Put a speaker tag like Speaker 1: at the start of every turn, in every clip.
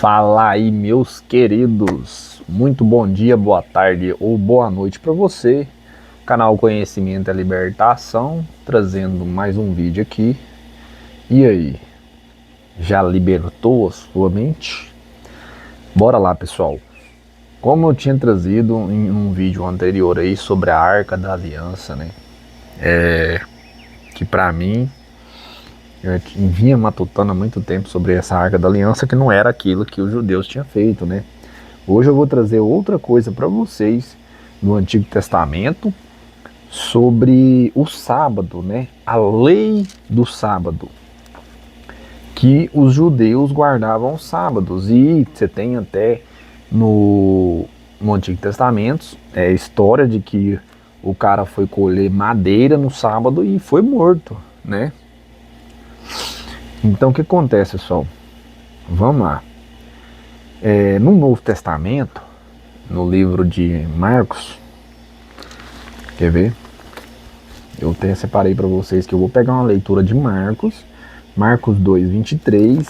Speaker 1: Fala aí, meus queridos, muito bom dia, boa tarde ou boa noite para você. Canal Conhecimento é Libertação, trazendo mais um vídeo aqui. E aí, já libertou a sua mente? Bora lá, pessoal. Como eu tinha trazido em um vídeo anterior aí sobre a Arca da Aliança, né? Que para mim eu vinha matutando há muito tempo sobre essa Arca da Aliança, que não era aquilo que os judeus tinham feito, né? Hoje eu vou trazer outra coisa para vocês no Antigo Testamento sobre o sábado, né? A lei do sábado, que os judeus guardavam os sábados. E você tem até no Antigo Testamento a história de que o cara foi colher madeira no sábado e foi morto, né? Então o que acontece, pessoal? Vamos lá. No Novo Testamento, no livro de Marcos, quer ver? Eu até separei para vocês que eu vou pegar uma leitura de Marcos 2, 23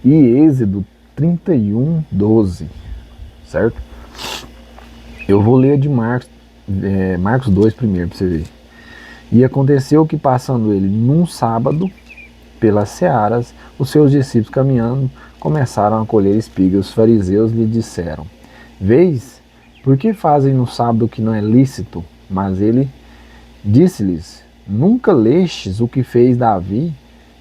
Speaker 1: e Êxodo 31, 12, certo? Eu vou ler a de Marcos 2 primeiro para você ver. E aconteceu que, passando ele num sábado pelas searas, os seus discípulos caminhando começaram a colher espigas. Os fariseus lhe disseram: Vês, por que fazem no sábado o que não é lícito? Mas ele disse-lhes: Nunca lestes o que fez Davi,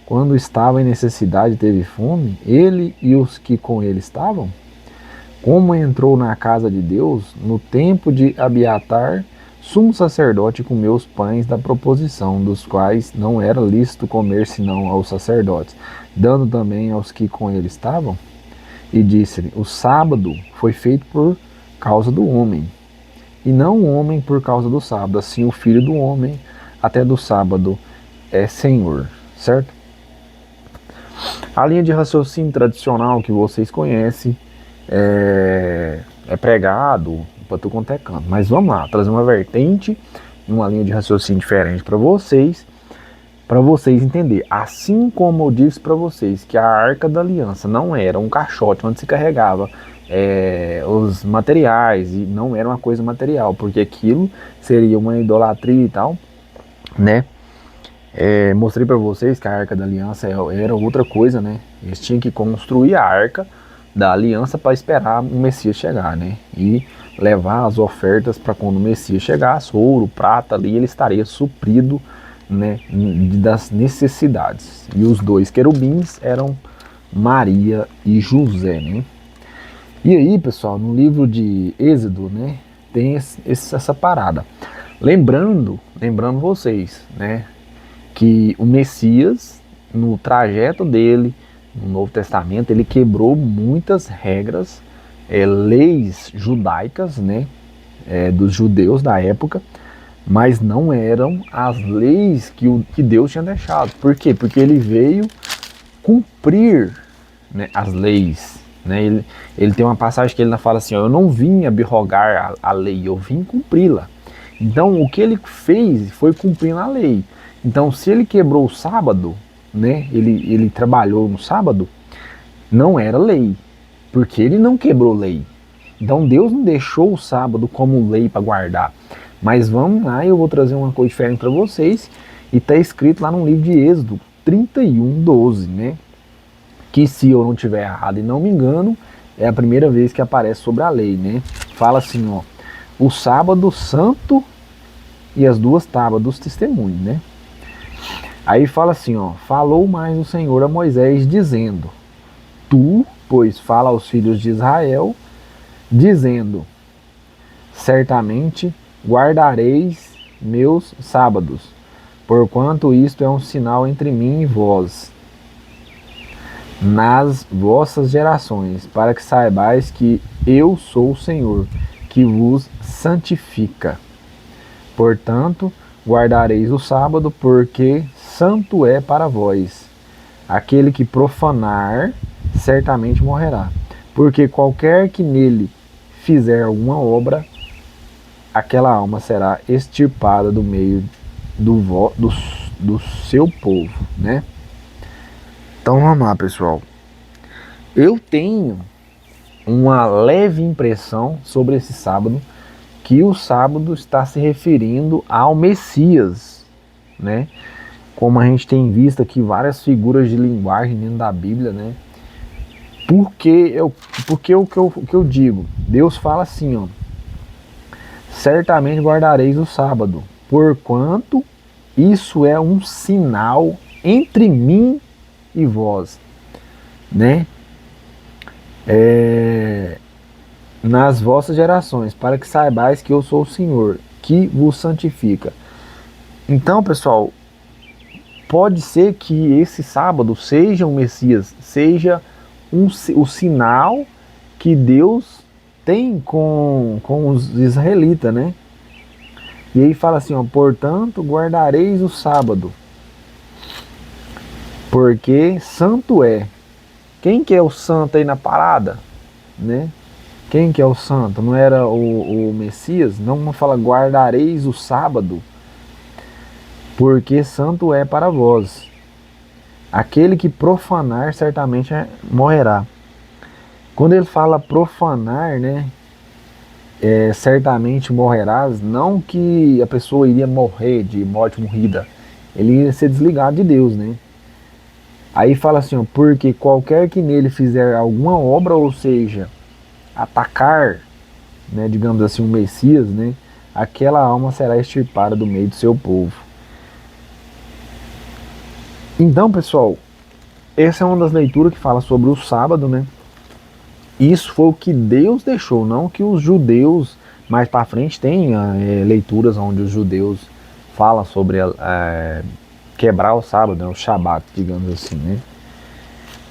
Speaker 1: quando estava em necessidade e teve fome, ele e os que com ele estavam? Como entrou na casa de Deus, no tempo de Abiatar, sumo sacerdote, comeu os pães da proposição, dos quais não era lícito comer senão aos sacerdotes, dando também aos que com ele estavam? E disse-lhe: O sábado foi feito por causa do homem, e não o homem por causa do sábado. Assim o Filho do Homem até do sábado é Senhor, certo? A linha de raciocínio tradicional que vocês conhecem é pregado para tudo quanto é canto. Mas vamos lá, trazer uma vertente, uma linha de raciocínio diferente para vocês entenderem. Assim como eu disse para vocês que a Arca da Aliança não era um caixote onde se carregava os materiais, e não era uma coisa material, porque aquilo seria uma idolatria e tal, né? Mostrei para vocês que a Arca da Aliança era outra coisa, né? Eles tinham que construir a Arca da Aliança para esperar o Messias chegar, né? E levar as ofertas para quando o Messias chegasse, ouro, prata, ali ele estaria suprido, né, das necessidades. E os dois querubins eram Maria e José, né? E aí, pessoal, no livro de Êxodo, né, tem essa parada. Lembrando vocês, né, que o Messias, no trajeto dele, no Novo Testamento, ele quebrou muitas regras, leis judaicas, né, dos judeus da época, mas não eram as leis que Deus tinha deixado. Por quê? Porque ele veio cumprir, né, as leis. Né? Ele tem uma passagem que ele fala assim: eu não vim abrogar a lei, eu vim cumpri-la. Então o que ele fez foi cumprindo a lei. Então se ele quebrou o sábado, né, ele trabalhou no sábado, não era lei, porque ele não quebrou lei. Então Deus não deixou o sábado como lei para guardar. Mas vamos lá, eu vou trazer uma coisa diferente para vocês, e está escrito lá no livro de Êxodo 31, 12, né? Que, se eu não estiver errado e não me engano, é a primeira vez que aparece sobre a lei, né? Fala assim, ó: o sábado santo e as duas tábuas dos testemunhos, né? Aí fala assim, ó: falou mais o Senhor a Moisés, dizendo: Tu, pois, fala aos filhos de Israel, dizendo: certamente guardareis meus sábados, porquanto isto é um sinal entre mim e vós, nas vossas gerações, para que saibais que eu sou o Senhor, que vos santifica. Portanto, guardareis o sábado, porque santo é para vós. Aquele que profanar, certamente morrerá. Porque qualquer que nele fizer alguma obra, aquela alma será extirpada do meio do seu povo, né? Então vamos lá, pessoal. Eu tenho uma leve impressão sobre esse sábado, que o sábado está se referindo ao Messias, né? Como a gente tem visto aqui várias figuras de linguagem dentro da Bíblia, né? Porque o que eu digo, Deus fala assim, ó, certamente guardareis o sábado, porquanto isso é um sinal entre mim e vós, né? Nas vossas gerações, para que saibais que eu sou o Senhor, que vos santifica. Então, pessoal, pode ser que esse sábado seja um Messias, seja o sinal que Deus tem com os israelitas, né? E aí fala assim, ó, portanto guardareis o sábado, porque santo é. Quem que é o santo aí na parada, né? Quem que é o santo? Não era o Messias? Não fala guardareis o sábado, porque santo é para vós. Aquele que profanar certamente morrerá. Quando ele fala profanar, né? Certamente morrerás, não que a pessoa iria morrer de morte morrida, ele ia ser desligado de Deus, né? Aí fala assim, ó, porque qualquer que nele fizer alguma obra, ou seja, atacar, né, digamos assim, um Messias, né, aquela alma será extirpada do meio do seu povo. Então, pessoal, essa é uma das leituras que fala sobre o sábado, né? Isso foi o que Deus deixou, não que os judeus mais para frente tenha leituras onde os judeus falam sobre quebrar o sábado, né, o Shabat, digamos assim, né?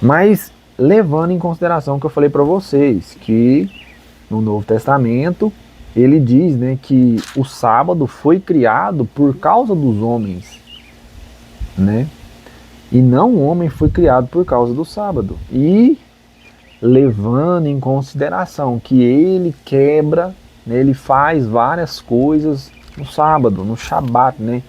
Speaker 1: Mas levando em consideração o que eu falei para vocês, que no Novo Testamento ele diz, né, que o sábado foi criado por causa dos homens, né? E não o homem foi criado por causa do sábado. E levando em consideração que ele quebra, né, ele faz várias coisas no sábado, no Shabat, né?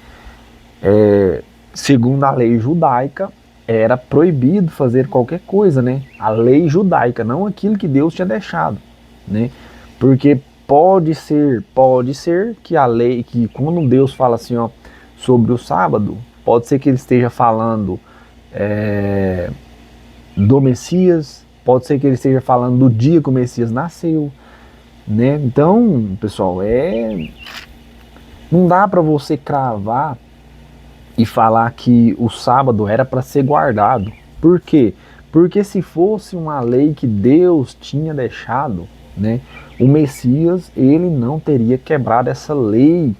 Speaker 1: Segundo a lei judaica, era proibido fazer qualquer coisa, né? A lei judaica, não aquilo que Deus tinha deixado, né? Porque pode ser que a lei, que quando Deus fala assim, ó, sobre o sábado, pode ser que ele esteja falando do Messias, pode ser que ele esteja falando do dia que o Messias nasceu, né? Então, pessoal, não dá para você cravar e falar que o sábado era para ser guardado. Por quê? Porque se fosse uma lei que Deus tinha deixado, né, o Messias ele não teria quebrado essa lei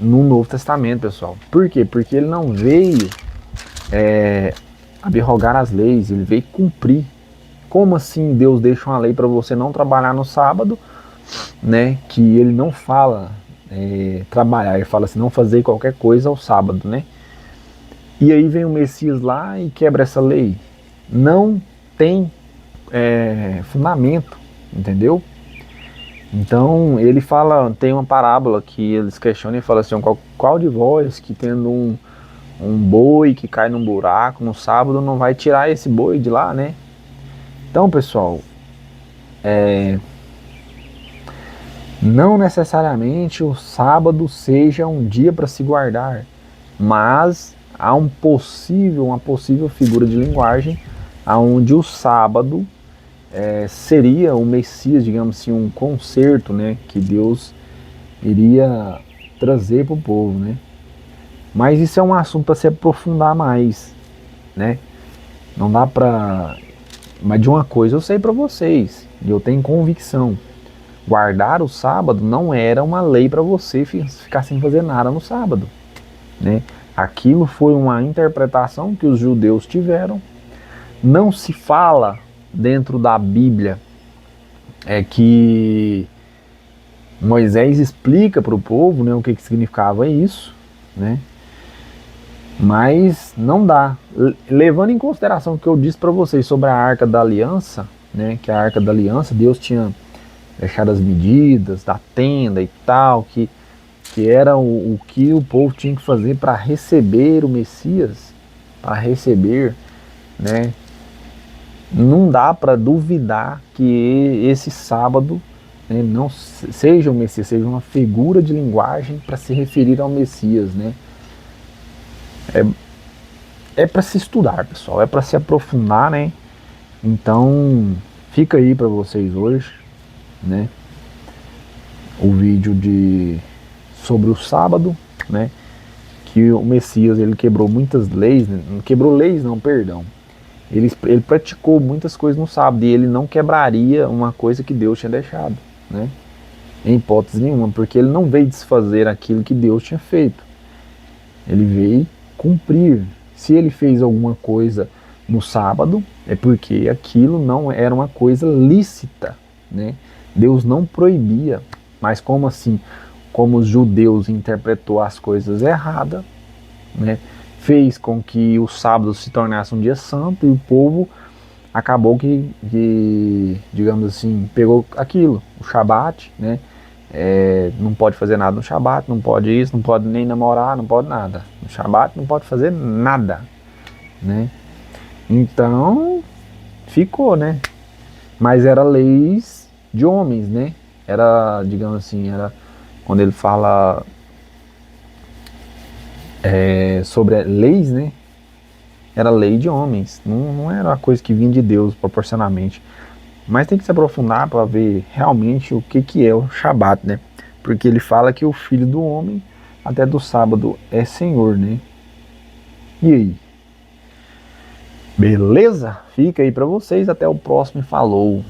Speaker 1: no Novo Testamento, pessoal. Por quê? Porque ele não veio abrogar as leis, ele veio cumprir. Como assim Deus deixa uma lei para você não trabalhar no sábado, né? Que ele não fala trabalhar, ele fala assim, não fazer qualquer coisa ao sábado, né? E aí vem o Messias lá e quebra essa lei. Não tem fundamento, entendeu? Então ele fala, tem uma parábola que eles questionam e falam assim, qual de vós que tendo um boi que cai num buraco no sábado não vai tirar esse boi de lá, né? Então, pessoal, não necessariamente o sábado seja um dia para se guardar, mas há uma possível figura de linguagem onde o sábado seria o Messias, digamos assim, um concerto, né, que Deus iria trazer para o povo, né? Mas isso é um assunto para se aprofundar mais, né? Não dá para... Mas de uma coisa eu sei para vocês, e eu tenho convicção. Guardar o sábado não era uma lei para você ficar sem fazer nada no sábado, né? Aquilo foi uma interpretação que os judeus tiveram. Não se fala dentro da Bíblia que Moisés explica para o povo, né, o que significava isso, né? Mas não dá. Levando em consideração o que eu disse para vocês sobre a Arca da Aliança, né, que a Arca da Aliança, Deus tinha deixado as medidas da tenda e tal, que era o que o povo tinha que fazer para receber o Messias, para receber, né, não dá para duvidar que esse sábado, né, não seja o Messias, seja uma figura de linguagem para se referir ao Messias, né? É para se estudar, pessoal, é para se aprofundar, né? Então, fica aí para vocês hoje, né? O vídeo sobre o sábado, né? Que o Messias ele quebrou muitas leis, né? Não quebrou leis, não, perdão. Ele praticou muitas coisas no sábado e ele não quebraria uma coisa que Deus tinha deixado, né? Em hipótese nenhuma, porque ele não veio desfazer aquilo que Deus tinha feito. Ele veio cumprir. Se ele fez alguma coisa no sábado, é porque aquilo não era uma coisa lícita, né? Deus não proibia, mas como assim? Como os judeus interpretou as coisas erradas, né? Fez com que o sábado se tornasse um dia santo e o povo acabou que digamos assim, pegou aquilo, o Shabat, né? Não pode fazer nada no Shabat, não pode isso, não pode nem namorar, não pode nada. No Shabat não pode fazer nada, né? Então, ficou, né? Mas era leis de homens, né? Era, digamos assim, era quando ele fala sobre leis, né? Era lei de homens, não era uma coisa que vinha de Deus proporcionalmente. Mas tem que se aprofundar para ver realmente o que é o Shabat, né? Porque ele fala que o filho do homem, até do sábado, é senhor, né? E aí? Beleza? Fica aí para vocês. Até o próximo. Falou!